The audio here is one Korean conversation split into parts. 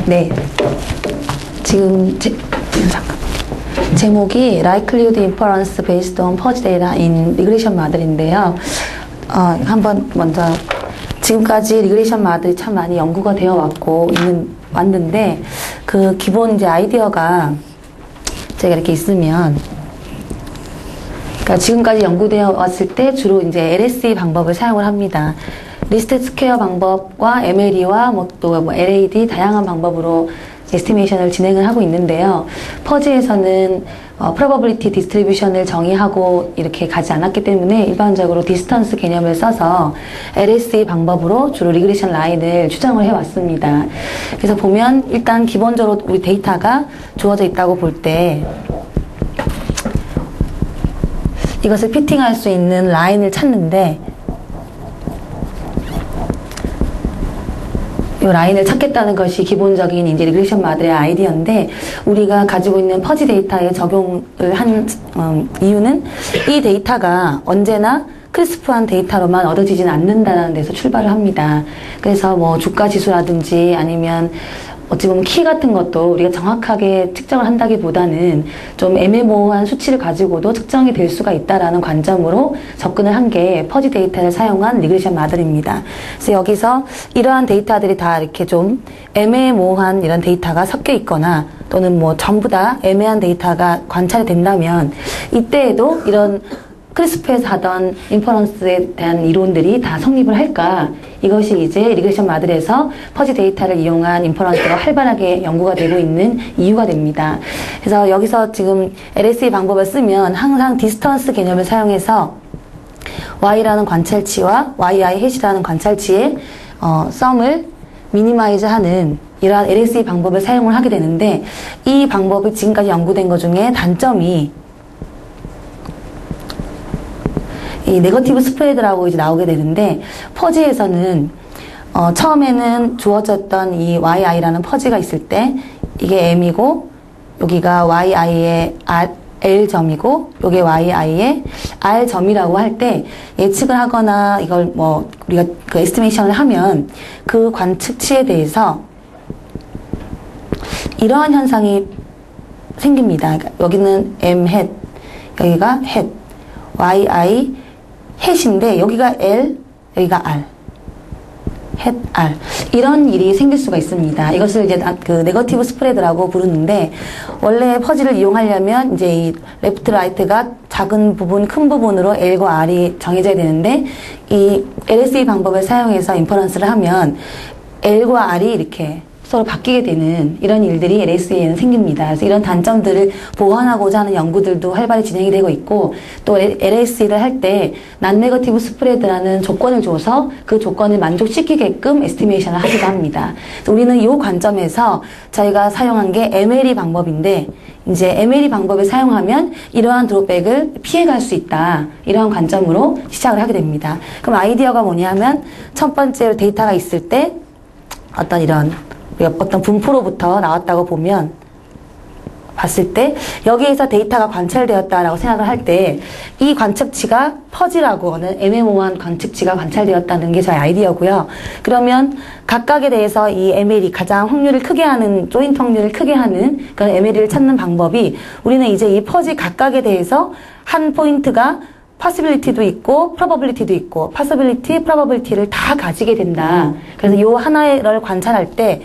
네. 지금 잠깐. 제목이 Likelihood Inference Based on Fuzzy Data in Regression Model인데요. 한번 먼저 지금까지 리그레이션 모델이 참 많이 연구가 되어 왔는데 그 기본 이제 아이디어가 제가 이렇게 있으면, 그러니까 지금까지 연구되어 왔을 때 주로 이제 LSE 방법을 사용을 합니다. 리스트 스퀘어 방법과 MLE와 또 LAD 다양한 방법으로 에스티메이션을 진행을 하고 있는데요. 퍼즈에서는 probability distribution을 정의하고 이렇게 가지 않았기 때문에 일반적으로 디스턴스 개념을 써서 LSE 방법으로 주로 리그레이션 라인을 추정을 해왔습니다. 그래서 보면 일단 기본적으로 우리 데이터가 주어져 있다고 볼 때 이것을 피팅할 수 있는 라인을 찾는데, 이 라인을 찾겠다는 것이 기본적인 이제 리그레이션 모델의 아이디어인데, 우리가 가지고 있는 퍼지 데이터에 적용을 한 이유는 이 데이터가 언제나 크리스프한 데이터로만 얻어지진 않는다는 데서 출발을 합니다. 그래서 뭐 주가 지수라든지 아니면 어찌 보면 키 같은 것도 우리가 정확하게 측정을 한다기보다는 좀 애매모호한 수치를 가지고도 측정이 될 수가 있다라는 관점으로 접근을 한 게 퍼지 데이터를 사용한 리그레이션 모델입니다. 그래서 여기서 이러한 데이터들이 다 이렇게 좀 애매모호한 이런 데이터가 섞여 있거나 또는 뭐 전부 다 애매한 데이터가 관찰이 된다면 이때에도 이런 크리스프에서 하던 인퍼런스에 대한 이론들이 다 성립을 할까? 이것이 이제 리그레이션 모델에서 퍼지 데이터를 이용한 인퍼런스가 활발하게 연구가 되고 있는 이유가 됩니다. 그래서 여기서 지금 LSE 방법을 쓰면 항상 디스턴스 개념을 사용해서 Y라는 관찰치와 YI 햇이라는 관찰치의 썸을 미니마이즈 하는 이러한 LSE 방법을 사용을 하게 되는데, 이 방법이 지금까지 연구된 것 중에 단점이 이 네거티브 스프레드라고 이제 나오게 되는데, 퍼지에서는 처음에는 주어졌던 이 YI라는 퍼지가 있을 때 이게 M이고 여기가 YI의 L점이고 요게 YI의 R점이라고 할 때 예측을 하거나 이걸 뭐 우리가 그 에스티메이션을 하면 그 관측치에 대해서 이러한 현상이 생깁니다. 그러니까 여기는 M 햇, 여기가 햇, YI 햇인데 여기가 L, 여기가 R, 햇 R, 이런 일이 생길 수가 있습니다. 이것을 이제 그 네거티브 스프레드라고 부르는데, 원래 퍼지를 이용하려면 이제 이 레프트 라이트가 작은 부분, 큰 부분으로 L과 R이 정해져야 되는데, 이 LSE 방법을 사용해서 인퍼런스를 하면 L과 R이 이렇게 서로 바뀌게 되는 이런 일들이 LSE에는 생깁니다. 그래서 이런 단점들을 보완하고자 하는 연구들도 활발히 진행이 되고 있고, 또 LSE를 할 때 non-negative spread라는 조건을 줘서 그 조건을 만족시키게끔 에스티메이션을 하기도 합니다. 그래서 우리는 이 관점에서 저희가 사용한 게 MLE 방법인데, 이제 MLE 방법을 사용하면 이러한 드롭백을 피해갈 수 있다, 이러한 관점으로 시작을 하게 됩니다. 그럼 아이디어가 뭐냐면, 첫 번째 데이터가 있을 때 어떤 이런 어떤 분포로부터 나왔다고 봤을 때 여기에서 데이터가 관찰되었다라고 생각을 할 때 이 관측치가 퍼지라고 하는 애매모호한 관측치가 관찰되었다는 게 저희 아이디어고요. 그러면 각각에 대해서 이 MLE, 가장 확률을 크게 하는, 조인트 확률을 크게 하는 그런 MLE를 찾는 방법이, 우리는 이제 이 퍼지 각각에 대해서 한 포인트가 possibility도 있고 probability도 있고 possibility, probability를 다 가지게 된다. 그래서 이 하나를 관찰할 때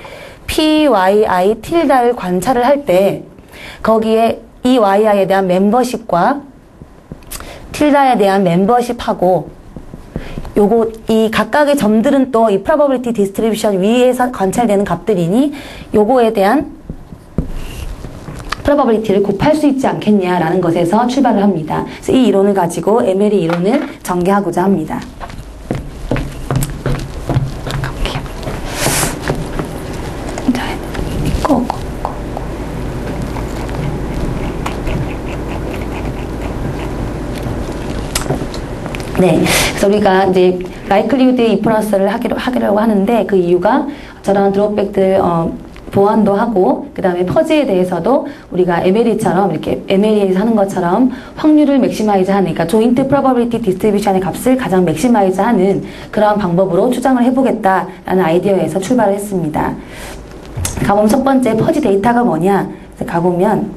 PYI 틸다를 관찰을 할 때 거기에 이 YI에 대한 멤버십과 틸다에 대한 멤버십하고 요거 이 각각의 점들은 또 이 probability distribution 위에서 관찰되는 값들이니 요거에 대한 probability를 곱할 수 있지 않겠냐라는 것에서 출발을 합니다. 그래서 이 이론을 가지고 MLE 이론을 전개하고자 합니다. 네, 그래서 우리가 이제 likelihood inference를 하려고 하는데, 그 이유가 저런 드롭백들 보완도 하고, 그 다음에 퍼지에 대해서도 우리가 MLE처럼 이렇게 MLE에서 하는 것처럼 확률을 맥시마이즈 하는, 그러니까 조인트 프로바빌리티 디스트리뷰션의 값을 가장 맥시마이즈 하는 그런 방법으로 추정을 해보겠다라는 아이디어에서 출발을 했습니다. 가보면 첫 번째 퍼지 데이터가 뭐냐? 가보면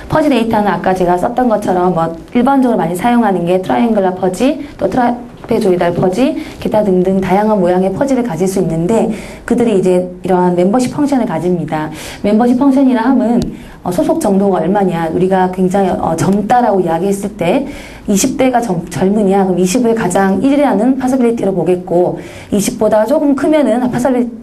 퍼지 데이터는 아까 제가 썼던 것처럼 뭐 일반적으로 많이 사용하는 게 트라이앵글러 퍼지, 또 트라페조이달 퍼지, 기타 등등 다양한 모양의 퍼지를 가질 수 있는데 그들이 이제 이러한 멤버십 펑션을 가집니다. 멤버십 펑션이라 함은 소속 정도가 얼마냐, 우리가 굉장히 젊다라고 이야기했을 때 20대가 젊으냐, 그럼 20을 가장 1이라는 파서빌리티로 보겠고 20보다 조금 크면은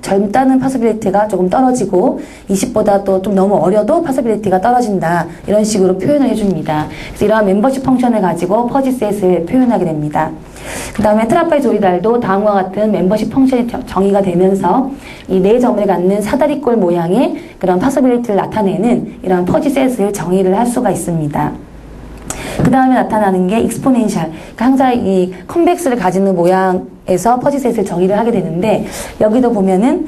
젊다는 파서빌리티가 조금 떨어지고 20보다 또 좀 너무 어려도 파서빌리티가 떨어진다, 이런 식으로 표현을 해줍니다. 그래서 이러한 멤버십 펑션을 가지고 퍼지셋을 표현하게 됩니다. 그 다음에 트라페조이달도 다음과 같은 멤버십 펑션이 정의가 되면서 이 네 점을 갖는 사다리꼴 모양의 그런 파서빌리티를 나타내는 이런 퍼지셋을 정의를 할 수가 있습니다. 그 다음에 나타나는 게 익스포넨셜, 그러니까 항상 이 컨벡스를 가지는 모양에서 퍼지셋을 정의를 하게 되는데 여기도 보면은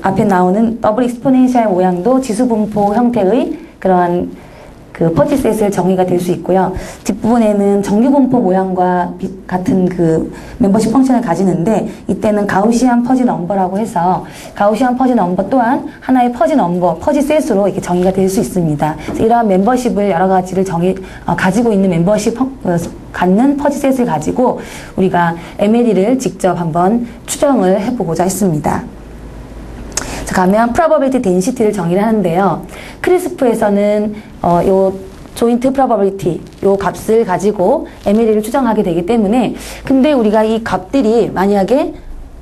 앞에 나오는 더블 익스포넨셜 모양도 지수분포 형태의 그러한 그 퍼지셋을 정의가 될 수 있고요. 뒷부분에는 정규분포 모양과 같은 그 멤버십 펑션을 가지는데 이때는 가우시안 퍼지 넘버라고 해서 가우시안 퍼지 넘버 또한 하나의 퍼지 넘버, 퍼지셋으로 이렇게 정의가 될 수 있습니다. 그래서 이러한 멤버십을 여러 가지를 가지고 있는 멤버십 갖는 퍼지셋을 가지고 우리가 MLE를 직접 한번 추정을 해보고자 했습니다. 자, 가면 probability density를 정의를 하는데요. 크리스프에서는 요 조인트 probability 요 값을 가지고 MLE를 추정하게 되기 때문에, 근데 우리가 이 값들이 만약에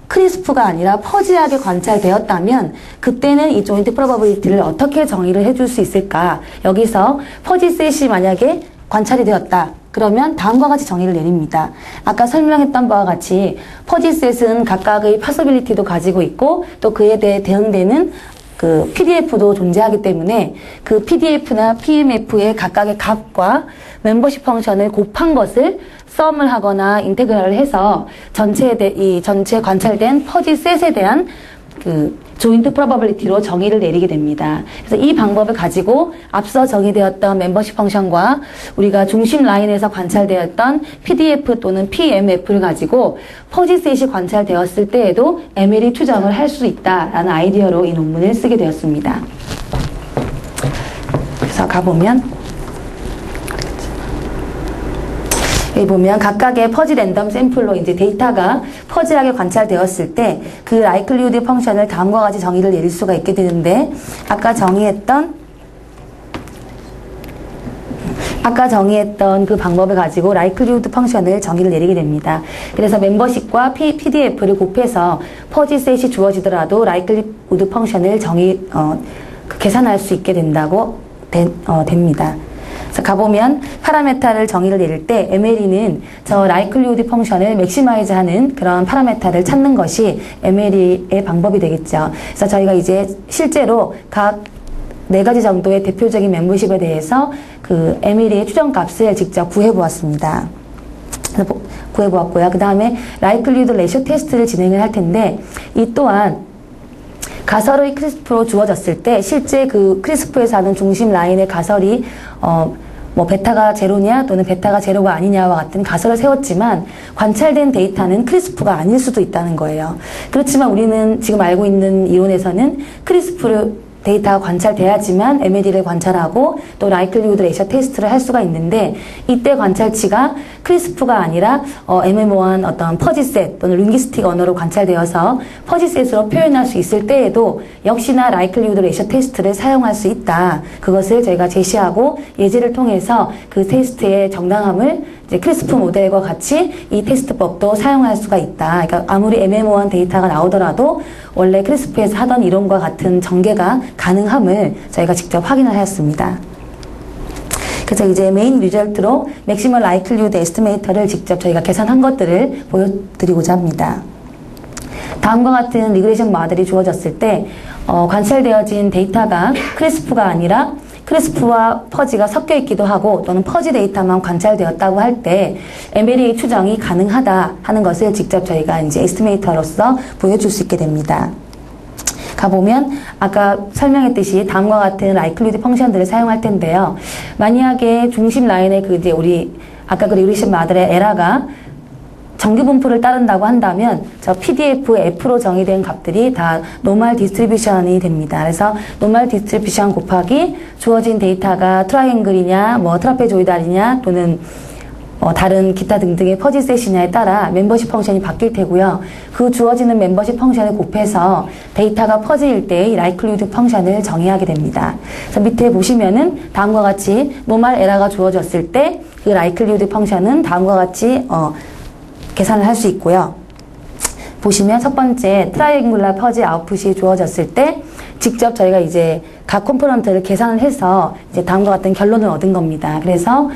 크리스프가 아니라 퍼지하게 관찰되었다면 그때는 이 조인트 probability를 어떻게 정의를 해줄 수 있을까? 여기서 퍼지셋이 만약에 관찰이 되었다, 그러면 다음과 같이 정의를 내립니다. 아까 설명했던 바와 같이 퍼지셋은 각각의 파서빌리티도 가지고 있고 또 그에 대해 대응되는 그 PDF도 존재하기 때문에 그 PDF나 PMF의 각각의 값과 멤버십 펑션을 곱한 것을 썸을 하거나 인테그랄을 해서 이 전체 관찰된 퍼지셋에 대한 그 조인트 프로바빌리티로 정의를 내리게 됩니다. 그래서 이 방법을 가지고 앞서 정의되었던 멤버십 펑션과 우리가 중심 라인에서 관찰되었던 PDF 또는 PMF를 가지고 퍼지셋이 관찰되었을 때에도 MLE 추정을 할 수 있다라는 아이디어로 이 논문을 쓰게 되었습니다. 그래서 가보면 여기 보면 각각의 퍼지 랜덤 샘플로 이제 데이터가 퍼지하게 관찰되었을 때 그 라이클리후드 펑션을 다음과 같이 정의를 내릴 수가 있게 되는데 아까 정의했던 그 방법을 가지고 라이클리후드 펑션을 정의를 내리게 됩니다. 그래서 멤버십과 PDF를 곱해서 퍼지셋이 주어지더라도 라이클리후드 펑션을 계산할 수 있게 됩니다. 가보면 파라메타를 정의를 내릴 때 MLE는 저 라이클리후드 펑션을 맥시마이즈 하는 그런 파라메타를 찾는 것이 MLE의 방법이 되겠죠. 그래서 저희가 이제 실제로 각 4가지 정도의 대표적인 멤버십에 대해서 그 MLE의 추정값을 직접 구해보았습니다. 구해보았고요. 그 다음에 라이클리후드 레이쇼 테스트를 진행을 할 텐데 이 또한 가설의 크리스프로 주어졌을 때 실제 그 크리스프에서 하는 중심 라인의 가설이 뭐 베타가 제로냐 또는 베타가 제로가 아니냐와 같은 가설을 세웠지만 관찰된 데이터는 크리스프가 아닐 수도 있다는 거예요. 그렇지만 우리는 지금 알고 있는 이론에서는 크리스프를 데이터가 관찰돼야지만 MLE를 관찰하고 또 라이클리후드 레이쇼 테스트를 할 수가 있는데 이때 관찰치가 크리스프가 아니라 애매모호한 어떤 퍼지셋 또는 링귀스틱 언어로 관찰되어서 퍼지셋으로 표현할 수 있을 때에도 역시나 라이클리후드 레이쇼 테스트를 사용할 수 있다. 그것을 저희가 제시하고 예제를 통해서 그 테스트의 정당함을 이제 크리스프 모델과 같이 이 테스트법도 사용할 수가 있다. 그러니까 아무리 애매모호한 데이터가 나오더라도 원래 크리스프에서 하던 이론과 같은 전개가 가능함을 저희가 직접 확인을 하였습니다. 그래서 이제 메인 리절트로 맥시멀 라이클리후드 에스티메이터를 직접 저희가 계산한 것들을 보여드리고자 합니다. 다음과 같은 리그레이션 모델이 주어졌을 때 관찰되어진 데이터가 크리스프가 아니라 크리스프와 퍼지가 섞여 있기도 하고 또는 퍼지 데이터만 관찰되었다고 할 때 MLE 추정이 가능하다 하는 것을 직접 저희가 이제 에스티메이터로서 보여줄 수 있게 됩니다. 가보면 아까 설명했듯이 다음과 같은 라이클리후드 펑션들을 사용할 텐데요. 만약에 중심 라인에 그 이제 우리 아까 그 리그레이션 모델의 에러가 정규 분포를 따른다고 한다면 저 PDF F로 정의된 값들이 다 노멀 디스트리뷰션이 됩니다. 그래서 노멀 디스트리뷰션 곱하기 주어진 데이터가 트라이앵글이냐 뭐 트라페조이달이냐 또는 다른 기타 등등의 퍼지셋이냐에 따라 멤버십 펑션이 바뀔 테고요. 그 주어지는 멤버십 펑션을 곱해서 데이터가 퍼즐일 때의 라이클리후드 펑션을 정의하게 됩니다. 그래서 밑에 보시면은 다음과 같이 노멀 에러가 주어졌을 때 그 라이클리후드 펑션은 다음과 같이 계산을 할 수 있고요. 보시면 첫 번째 트라이앵글라 퍼즐 아웃풋이 주어졌을 때 직접 저희가 이제 각 컴포넌트를 계산을 해서 이제 다음과 같은 결론을 얻은 겁니다. 그래서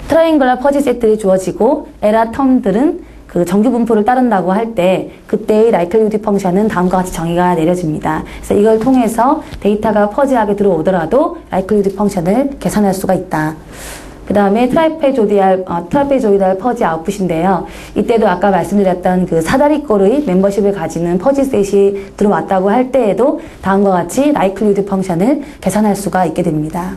트라이앵글라 퍼즐 셋들이 주어지고 에러 텀들은 그 정규 분포를 따른다고 할 때 그때의 라이클리후드 펑션은 다음과 같이 정의가 내려집니다. 그래서 이걸 통해서 데이터가 퍼즐하게 들어오더라도 라이클리후드 펑션을 계산할 수가 있다. 그 다음에 트라페조이달 퍼즐 아웃풋인데요. 이때도 아까 말씀드렸던 그 사다리꼴의 멤버십을 가지는 퍼즐셋이 들어왔다고 할 때에도 다음과 같이 라이클리후드 펑션을 계산할 수가 있게 됩니다.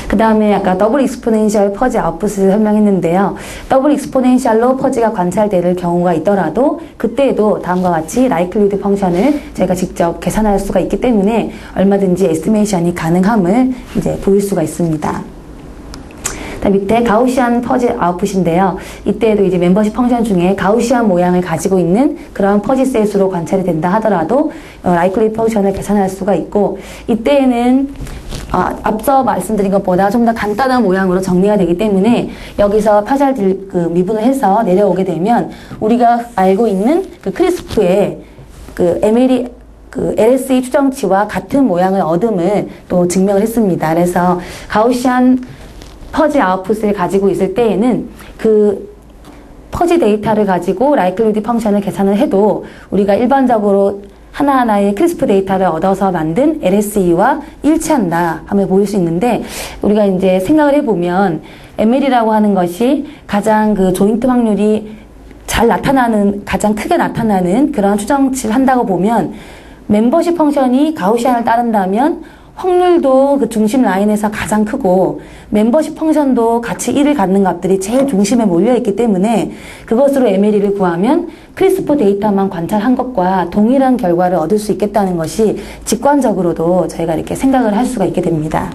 그 다음에 아까 더블 익스포넨셜 퍼즐 아웃풋을 설명했는데요. 더블 익스포넨셜로 퍼즐가 관찰될 경우가 있더라도 그때에도 다음과 같이 라이클리후드 펑션을 저희가 직접 계산할 수가 있기 때문에 얼마든지 에스티메이션이 가능함을 이제 보일 수가 있습니다. 밑에 가우시안 퍼즐 아웃풋인데요. 이때에도 이제 멤버십 펑션 중에 가우시안 모양을 가지고 있는 그런 퍼즐셋으로 관찰이 된다 하더라도 라이클리 펑션을 계산할 수가 있고 이때에는 앞서 말씀드린 것보다 좀 더 간단한 모양으로 정리가 되기 때문에 여기서 파샬 그 미분을 해서 내려오게 되면 우리가 알고 있는 그 크리스프의 그 MLE 그 LSE 추정치와 같은 모양을 얻음을 또 증명을 했습니다. 그래서 가우시안 퍼즐 아웃풋을 가지고 있을 때에는 그 퍼즐 데이터를 가지고 라이클리후드 펑션을 계산을 해도 우리가 일반적으로 하나하나의 크리스프 데이터를 얻어서 만든 LSE와 일치한다 하면 보일 수 있는데 우리가 이제 생각을 해보면 ML이라고 하는 것이 가장 그 조인트 확률이 잘 나타나는 가장 크게 나타나는 그런 추정치를 한다고 보면 멤버십 펑션이 가우시안을 따른다면 확률도 그 중심 라인에서 가장 크고 멤버십 펑션도 같이 1을 갖는 값들이 제일 중심에 몰려있기 때문에 그것으로 MLE를 구하면 크리스프 데이터만 관찰한 것과 동일한 결과를 얻을 수 있겠다는 것이 직관적으로도 저희가 이렇게 생각을 할 수가 있게 됩니다.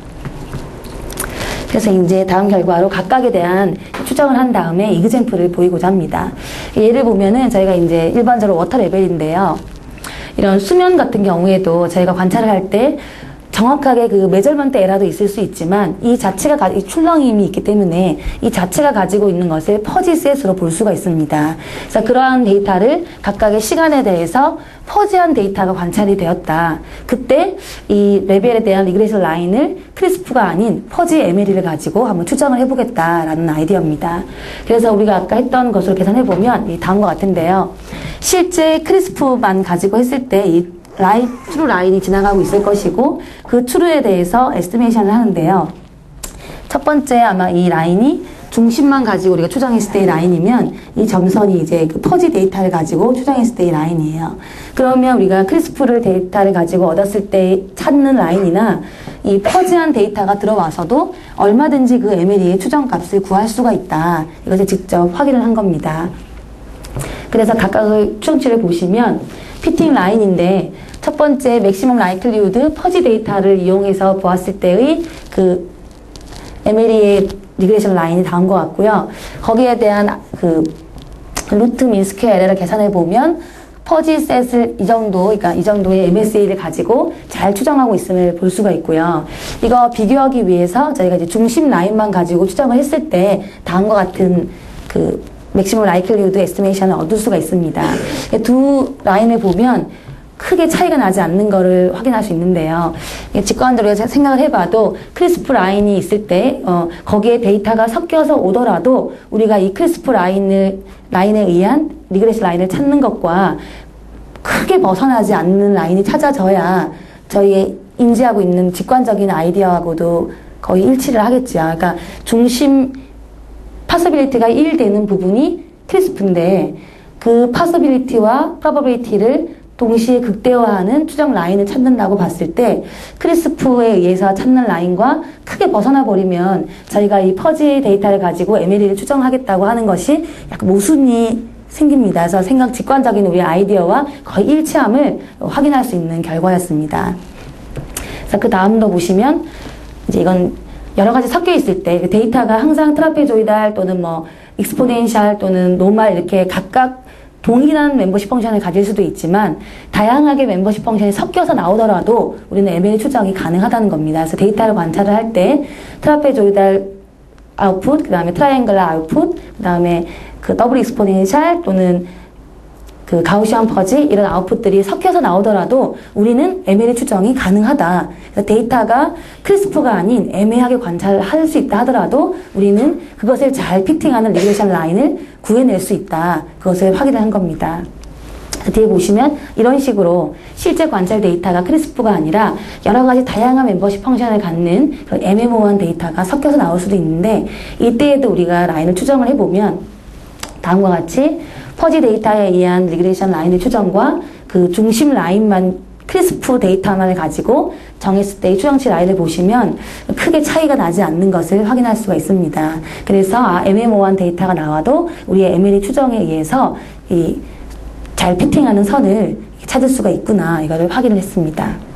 그래서 이제 다음 결과로 각각에 대한 추정을 한 다음에 이그젬플을 보이고자 합니다. 예를 보면은 저희가 이제 일반적으로 워터 레벨인데요. 이런 수면 같은 경우에도 저희가 관찰을 할 때 정확하게 그 메저먼트 에러도 있을 수 있지만 이 자체가 이 출렁임이 있기 때문에 이 자체가 가지고 있는 것을 퍼즐셋으로 볼 수가 있습니다. 그래서 그러한 데이터를 각각의 시간에 대해서 퍼지한 데이터가 관찰이 되었다. 그때 이 레벨에 대한 리그레션 라인을 크리스프가 아닌 퍼지 MLE를 가지고 한번 추정을 해보겠다라는 아이디어입니다. 그래서 우리가 아까 했던 것으로 계산해보면 이 다음과 같은데요. 실제 크리스프만 가지고 했을 때 이 트루 라인이 지나가고 있을 것이고 그 트루에 대해서 에스티메이션을 하는데요. 첫 번째 아마 이 라인이 중심만 가지고 우리가 추정했을 때의 라인이면 이 점선이 이제 그 퍼지 데이터를 가지고 추정했을 때의 라인이에요. 그러면 우리가 크리스프를 데이터를 가지고 얻었을 때 찾는 라인이나 이 퍼지한 데이터가 들어와서도 얼마든지 그 MLE의 추정값을 구할 수가 있다. 이것을 직접 확인을 한 겁니다. 그래서 각각의 추정치를 보시면 피팅 라인인데 첫 번째 맥시멈 라이클리후드 퍼지 데이터를 이용해서 보았을 때의 그 MLE의 리그레션 라인이 다음 것 같고요. 거기에 대한 그 루트 민 스퀘어 에러를 계산해 보면 퍼지 셋을 이 정도, 그러니까 이 정도의 MSA를 가지고 잘 추정하고 있음을 볼 수가 있고요. 이거 비교하기 위해서 저희가 이제 중심 라인만 가지고 추정을 했을 때 다음과 같은 그 맥시멈 라이클리후드 에스티메이션을 얻을 수가 있습니다. 두 라인을 보면 크게 차이가 나지 않는 것을 확인할 수 있는데요. 직관적으로 생각을 해봐도 크리스프 라인이 있을 때 거기에 데이터가 섞여서 오더라도 우리가 이 크리스프 라인에 의한 리그레션 라인을 찾는 것과 크게 벗어나지 않는 라인이 찾아져야 저희 인지하고 있는 직관적인 아이디어하고도 거의 일치를 하겠죠. 그러니까 중심 파서빌리티가 1 되는 부분이 크리스프인데 그 파서빌리티와 프로버빌리티를 동시에 극대화하는 추정 라인을 찾는다고 봤을 때 크리스프에 의해서 찾는 라인과 크게 벗어나 버리면 저희가 이 퍼지 데이터를 가지고 MLE를 추정하겠다고 하는 것이 약간 모순이 생깁니다. 그래서 직관적인 우리의 아이디어와 거의 일치함을 확인할 수 있는 결과였습니다. 그래서 그 다음도 보시면 이제 이건 여러 가지 섞여 있을 때 데이터가 항상 트라페조이달 또는 뭐 익스포넨셜 또는 노멀 이렇게 각각 동일한 멤버십 펑션을 가질 수도 있지만 다양하게 멤버십 펑션이 섞여서 나오더라도 우리는 ML 추정이 가능하다는 겁니다. 그래서 데이터를 관찰을 할 때 트라페조이달 아웃풋, 그 다음에 트라이앵글러 아웃풋, 그 다음에 그 더블 익스포넨셜 또는 그 가우시안 퍼지 이런 아웃풋들이 섞여서 나오더라도 우리는 ML 추정이 가능하다. 그래서 데이터가 크리스프가 아닌 애매하게 관찰할 수 있다 하더라도 우리는 그것을 잘 피팅하는 리그레션 라인을 구해낼 수 있다. 그것을 확인을 한 겁니다. 뒤에 보시면 이런 식으로 실제 관찰 데이터가 크리스프가 아니라 여러 가지 다양한 멤버십 펑션을 갖는 그런 애매모호한 데이터가 섞여서 나올 수도 있는데 이때에도 우리가 라인을 추정을 해보면 다음과 같이 퍼지 데이터에 의한 리그레이션 라인의 추정과 그 중심 라인만 크리스프 데이터만을 가지고 정했을 때의 추정치 라인을 보시면 크게 차이가 나지 않는 것을 확인할 수가 있습니다. 그래서 애매모호한 데이터가 나와도 우리의 MLE 추정에 의해서 잘 피팅하는 선을 찾을 수가 있구나 이거를 확인을 했습니다.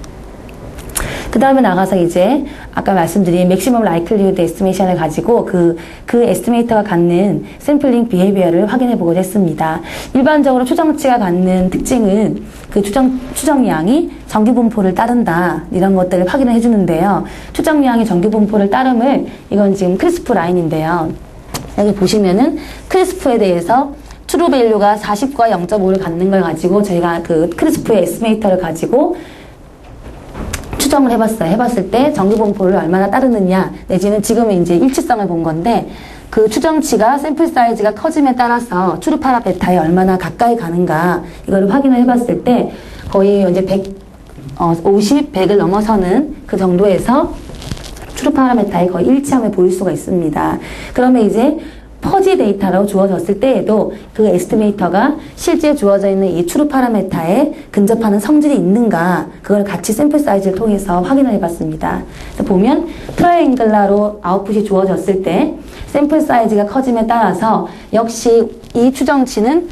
그 다음에 나가서 이제 아까 말씀드린 맥시멈 라이클리후드 에스티메이션을 가지고 그 에스티메이터가 갖는 샘플링 비헤이비어를 확인해 보고자 했습니다. 일반적으로 추정치가 갖는 특징은 그 추정량이 정규분포를 따른다 이런 것들을 확인을 해주는데요. 추정량이 정규분포를 따름을 이건 지금 크리스프 라인인데요. 여기 보시면은 크리스프에 대해서 트루 밸류가 40과 0.5를 갖는 걸 가지고 저희가 그 크리스프의 에스티메이터를 가지고 추정을 해봤어요. 해봤을 때 정규분포를 얼마나 따르느냐 내지는 지금은 이제 일치성을 본 건데 그 추정치가 샘플 사이즈가 커짐에 따라서 추르파라 베타에 얼마나 가까이 가는가 이거를 확인을 해봤을 때 거의 이제 50, 100을 넘어서는 그 정도에서 추르파라 베타에 거의 일치함을 보일 수가 있습니다. 그러면 이제 퍼지 데이터로 주어졌을 때에도 그 에스티메이터가 실제 주어져 있는 이 추루 파라메타에 근접하는 성질이 있는가 그걸 같이 샘플 사이즈를 통해서 확인을 해봤습니다. 보면 트라이앵글러로 아웃풋이 주어졌을 때 샘플 사이즈가 커짐에 따라서 역시 이 추정치는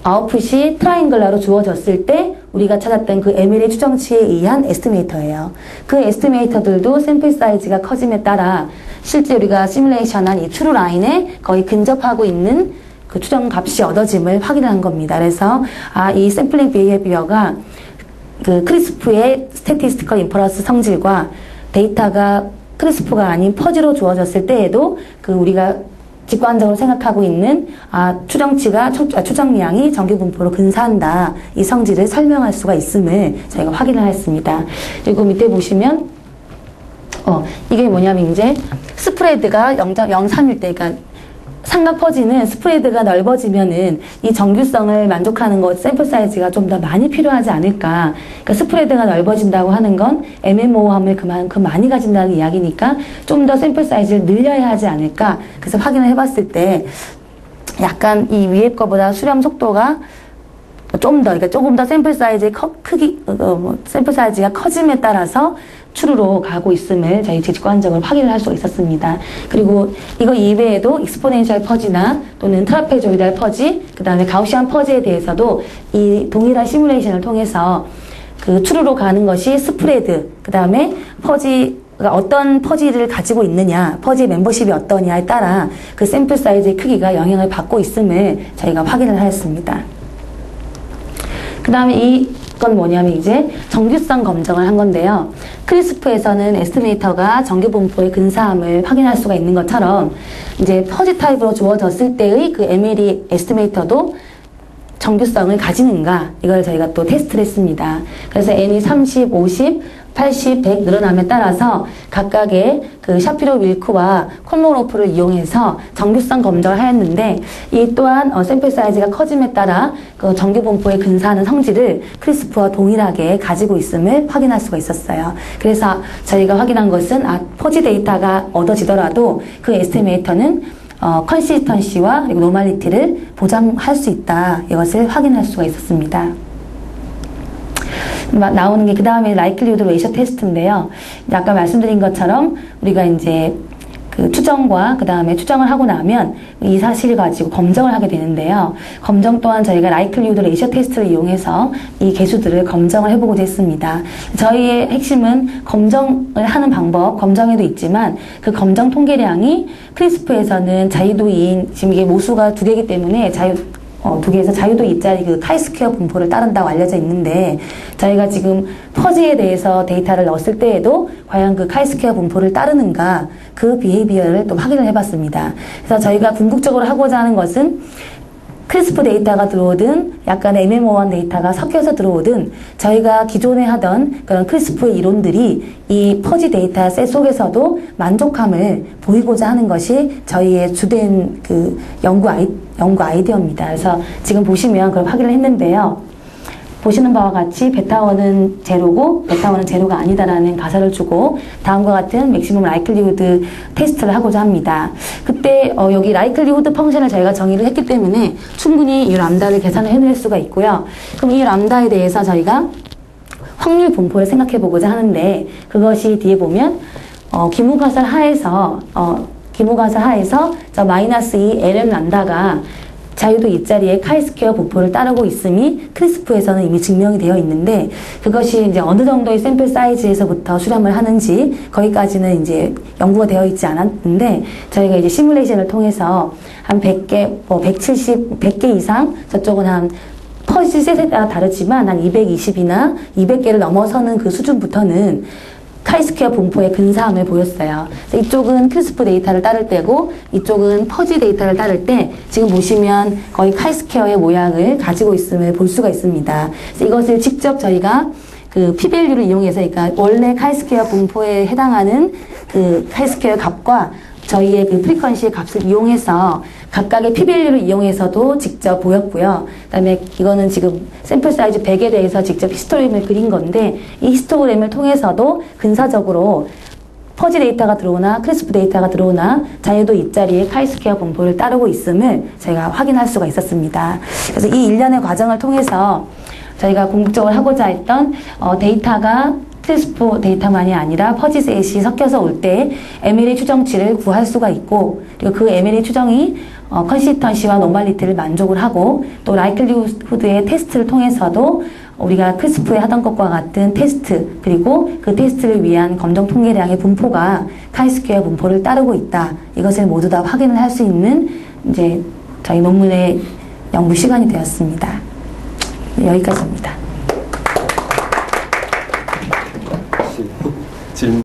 아웃풋이 트라이앵글러로 주어졌을 때 우리가 찾았던 그 MLE 추정치에 의한 에스티메이터예요. 그 에스티메이터들도 샘플 사이즈가 커짐에 따라 실제 우리가 시뮬레이션한 이 트루 라인에 거의 근접하고 있는 그 추정 값이 얻어짐을 확인한 겁니다. 그래서 이 샘플링 비헤이비어가 그 크리스프의 스태티스티컬 인퍼런스 성질과 데이터가 크리스프가 아닌 퍼지로 주어졌을 때에도 그 우리가 직관적으로 생각하고 있는 추정치가 추정량이 정규분포로 근사한다 이 성질을 설명할 수가 있음을 저희가 확인을 했습니다. 그리고 밑에 보시면 이게 뭐냐면 이제 스프레드가 0.03일 때 그러니까 삼각 퍼지는 스프레드가 넓어지면은 이 정규성을 만족하는 것 샘플 사이즈가 좀 더 많이 필요하지 않을까. 그러니까 스프레드가 넓어진다고 하는 건 애매모호함을 그만큼 많이 가진다는 이야기니까 좀 더 샘플 사이즈를 늘려야 하지 않을까. 그래서 확인을 해봤을 때 약간 이 위에 거보다 수렴 속도가 그러니까 조금 더 샘플 사이즈의 샘플 사이즈가 커짐에 따라서 추루로 가고 있음을 저희 직관적으로 확인을 할 수가 있었습니다. 그리고 이거 이외에도 익스포넨셜 퍼지나 또는 트라페조이달 퍼지, 그 다음에 가우시안 퍼지에 대해서도 이 동일한 시뮬레이션을 통해서 그 추루로 가는 것이 스프레드, 그 다음에 퍼지가 어떤 퍼지를 가지고 있느냐, 퍼지의 멤버십이 어떠냐에 따라 그 샘플 사이즈의 크기가 영향을 받고 있음을 저희가 확인을 하였습니다. 그 다음에 이건 뭐냐면 이제 정규성 검정을 한 건데요. 크리스프에서는 에스티메이터가 정규분포의 근사함을 확인할 수가 있는 것처럼 이제 퍼지 타입으로 주어졌을 때의 그 MLE 에스티메이터도 정규성을 가지는가 이걸 저희가 또 테스트를 했습니다. 그래서 N이 30, 50, 80, 100 늘어남에 따라서 각각의 그 샤피로 윌크와 콜모로프를 이용해서 정규성 검정을 하였는데 이 또한 샘플 사이즈가 커짐에 따라 그 정규분포에 근사하는 성질을 크리스프와 동일하게 가지고 있음을 확인할 수가 있었어요. 그래서 저희가 확인한 것은 퍼지 데이터가 얻어지더라도 그 에스티메이터는 컨시스턴시와 그리고 노멀리티를 보장할 수 있다. 이것을 확인할 수가 있었습니다. 나오는 게 그 다음에 라이클리후드 레이셔 테스트인데요. 아까 말씀드린 것처럼 우리가 이제 그 추정과 그 다음에 추정을 하고 나면 이 사실을 가지고 검정을 하게 되는데요. 검정 또한 저희가 라이클리후드 레이셔 테스트를 이용해서 이 개수들을 검정을 해보고자 했습니다. 저희의 핵심은 검정을 하는 방법, 검정에도 있지만 그 검정 통계량이 크리스프에서는 자유도 2인, 지금 이게 모수가 2개이기 때문에 두 개에서 자유도 2짜리 그 카이스퀘어 분포를 따른다고 알려져 있는데, 저희가 지금 퍼지에 대해서 데이터를 넣었을 때에도 과연 그 카이스퀘어 분포를 따르는가, 그 비헤이비어를 또 확인을 해봤습니다. 그래서 저희가 궁극적으로 하고자 하는 것은 크리스프 데이터가 들어오든 약간의 애매모호한 데이터가 섞여서 들어오든 저희가 기존에 하던 그런 크리스프의 이론들이 이 퍼지 데이터 셋 속에서도 만족함을 보이고자 하는 것이 저희의 주된 그 연구 아이디어입니다. 그래서 지금 보시면 그걸 확인을 했는데요. 보시는 바와 같이 베타1은 제로고 베타1은 제로가 아니다라는 가설을 주고 다음과 같은 맥시멈 라이클리후드 테스트를 하고자 합니다. 그때 여기 라이클리후드 펑션을 저희가 정의를 했기 때문에 충분히 이 람다를 계산을 해낼 수가 있고요. 그럼 이 람다에 대해서 저희가 확률 분포를 생각해 보고자 하는데, 그것이 뒤에 보면 기무가설 하에서 저 마이너스 2 ln 람다가 자유도 2자리의 카이스퀘어 분포를 따르고 있음이 크리스프에서는 이미 증명이 되어 있는데, 그것이 이제 어느 정도의 샘플 사이즈에서부터 수렴을 하는지 거기까지는 이제 연구가 되어 있지 않았는데, 저희가 이제 시뮬레이션을 통해서 한 100개, 100개 이상, 저쪽은 한 퍼지 셋에 따라 다르지만 한 220이나 200개를 넘어서는 그 수준부터는 카이스퀘어 분포의 근사함을 보였어요. 이쪽은 크리스프 데이터를 따를 때고 이쪽은 퍼지 데이터를 따를 때 지금 보시면 거의 카이스퀘어의 모양을 가지고 있음을 볼 수가 있습니다. 그래서 이것을 직접 저희가 그 p-밸류를 이용해서, 그러니까 원래 카이스퀘어 분포에 해당하는 그 카이스퀘어 값과 저희의 그 프리퀀시의 값을 이용해서 각각의 p-밸류를 이용해서도 직접 보였고요. 그 다음에 이거는 지금 샘플 사이즈 100에 대해서 직접 히스토그램을 그린 건데, 이 히스토그램을 통해서도 근사적으로 퍼지 데이터가 들어오나 크리스프 데이터가 들어오나 자유도 2자리의 카이스퀘어 분포를 따르고 있음을 저희가 확인할 수가 있었습니다. 그래서 이 일련의 과정을 통해서 저희가 궁극적으로 하고자 했던 데이터가 크리스프 데이터만이 아니라 퍼지셋이 섞여서 올 때 MLA 추정치를 구할 수가 있고, 그리고 그 MLA 추정이 컨시스턴시와 노멀리티를 만족을 하고, 또 라이클리후드의 테스트를 통해서도 우리가 크리스프에 하던 것과 같은 테스트, 그리고 그 테스트를 위한 검정 통계량의 분포가 카이스퀘어 분포를 따르고 있다, 이것을 모두 다 확인을 할 수 있는 이제 저희 논문의 연구 시간이 되었습니다. 여기까지입니다. 질문.